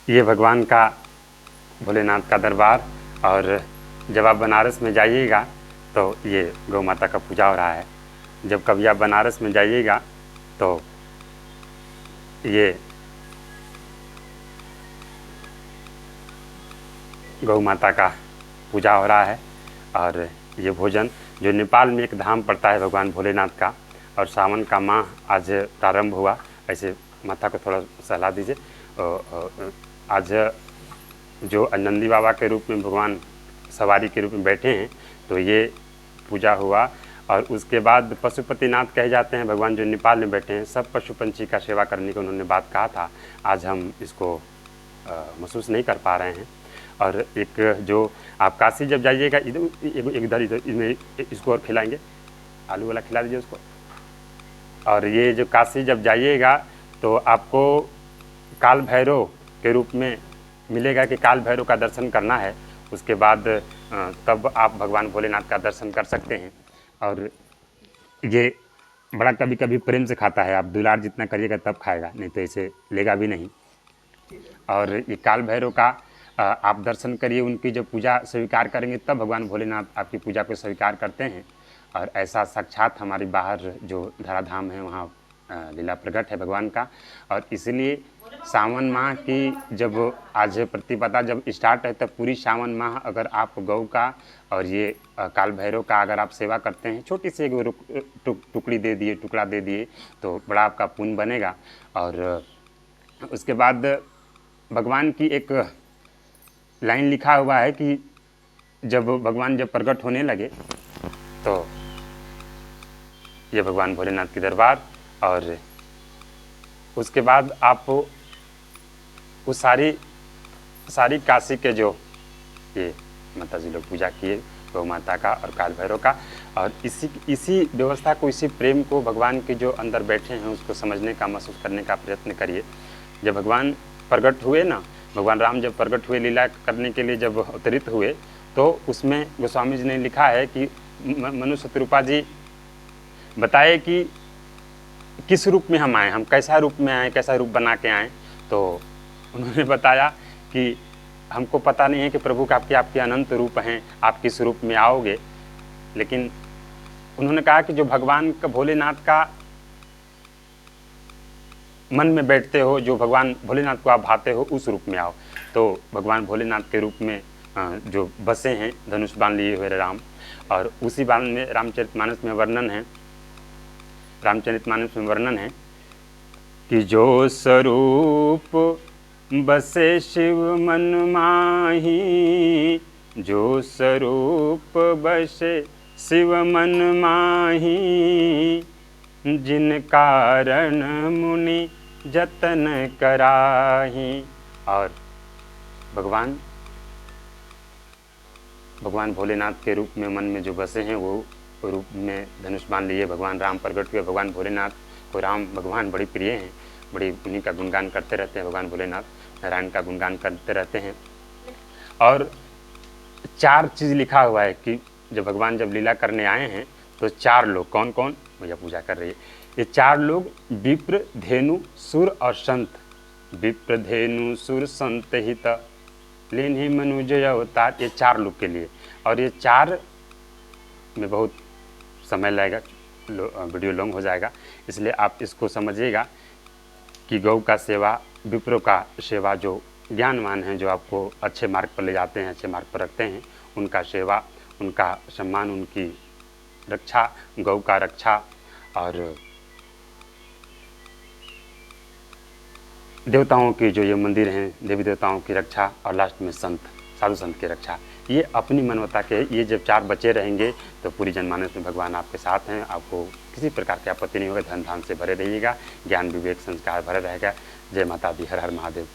ये भगवान का भोलेनाथ का दरबार। और जब आप बनारस में जाइएगा तो ये गौ माता का पूजा हो रहा है। जब कभी आप बनारस में जाइएगा तो ये गौ माता का पूजा हो रहा है। और ये भोजन जो नेपाल में एक धाम पड़ता है भगवान भोलेनाथ का, और सावन का माह आज प्रारंभ हुआ। ऐसे माथा को थोड़ा सहला दीजिए। आज जो नंदी बाबा के रूप में भगवान सवारी के रूप में बैठे हैं, तो ये पूजा हुआ। और उसके बाद पशुपतिनाथ कहे जाते हैं भगवान जो नेपाल में बैठे हैं। सब पशु पंछी का सेवा करने की उन्होंने बात कहा था, आज हम इसको महसूस नहीं कर पा रहे हैं। और एक जो आप काशी जब जाइएगा, इधर इसमें इसको और खिलाएंगे, आलू वाला खिला दीजिए उसको। और ये जो काशी जब जाइएगा तो आपको काल भैरव के रूप में मिलेगा कि काल भैरव का दर्शन करना है। उसके बाद तब आप भगवान भोलेनाथ का दर्शन कर सकते हैं। और ये बड़ा कभी कभी प्रेम से खाता है, आप दुलार जितना करिएगा तब खाएगा, नहीं तो इसे लेगा भी नहीं। और ये काल भैरव का आप दर्शन करिए, उनकी जो पूजा स्वीकार करेंगे तब भगवान भोलेनाथ आपकी पूजा को स्वीकार करते हैं। और ऐसा साक्षात हमारी बाहर जो धराधाम है वहाँ लीला प्रकट है भगवान का। और इसलिए सावन माह की जब आज प्रतिपदा जब स्टार्ट है, तब पूरी सावन माह अगर आप गौ का और ये काल भैरव का अगर आप सेवा करते हैं, छोटी सी एक टुकड़ी दे दिए, टुकड़ा दे दिए, तो बड़ा आपका पुण्य बनेगा। और उसके बाद भगवान की एक लाइन लिखा हुआ है कि जब भगवान जब प्रकट होने लगे तो ये भगवान भोलेनाथ की दरबार। और उसके बाद आप उस सारी काशी के जो ये माता जी लोग पूजा किए गौ माता का और काल भैरव का, और इसी व्यवस्था को, इसी प्रेम को भगवान के जो अंदर बैठे हैं उसको समझने का, महसूस करने का प्रयत्न करिए। जब भगवान प्रकट हुए ना, भगवान राम जब प्रकट हुए लीला करने के लिए, जब अवतरित हुए, तो उसमें गोस्वामी जी ने लिखा है कि मनुष्य रूपा जी बताए कि किस रूप में हम आए, हम कैसा रूप में आए, कैसा रूप बना के आए। तो उन्होंने बताया कि हमको पता नहीं है कि प्रभु का आपके अनंत रूप हैं, आप किस रूप में आओगे, लेकिन उन्होंने कहा कि जो भगवान का भोलेनाथ का मन में बैठते हो, जो भगवान भोलेनाथ को आप भाते हो, उस रूप में आओ। तो भगवान भोलेनाथ के रूप में जो बसे हैं धनुष बाण लिए हुए राम, और उसी बाण में रामचरितमानस में वर्णन है कि जो स्वरूप बसे शिव मन माही, जो स्वरूप बसे शिव मन माही, जिन कारण मुनि जतन कराही। और भगवान भोलेनाथ के रूप में मन में जो बसे हैं, वो रूप में धनुष बाण लिए भगवान राम प्रकट हुए। भगवान भोलेनाथ को राम भगवान बड़ी प्रिय हैं, बड़ी उन्हीं का गुणगान करते रहते हैं। भगवान भोलेनाथ नारायण का गुणगान करते रहते हैं। और 4 चीज़ लिखा हुआ है कि जब भगवान जब लीला करने आए हैं तो 4 लोग, कौन कौन, भैया पूजा कर रही है, ये 4 लोग विप्र, धेनु, सुर और संत। विप्र, धेनु, सुर, संत हित लीन्हि मनुज अवतार, ये 4 लोग के लिए। और ये 4 में बहुत समय लगेगा, वीडियो लॉन्ग हो जाएगा, इसलिए आप इसको समझिएगा कि गौ का सेवा, विप्रो का सेवा, जो ज्ञानवान हैं, जो आपको अच्छे मार्ग पर ले जाते हैं, अच्छे मार्ग पर रखते हैं, उनका सेवा, उनका सम्मान, उनकी रक्षा, गौ का रक्षा, और देवताओं की जो ये मंदिर हैं, देवी देवताओं की रक्षा, और लास्ट में संत, साधु संत की रक्षा। ये अपनी मानवता के, ये जब 4 बचे रहेंगे तो पूरी जनमानस में भगवान आपके साथ हैं। आपको किसी प्रकार की आपत्ति नहीं होगा, धन धान से भरे रहिएगा, ज्ञान विवेक संस्कार भरे रहेगा। जय माता दी, हर हर महादेव।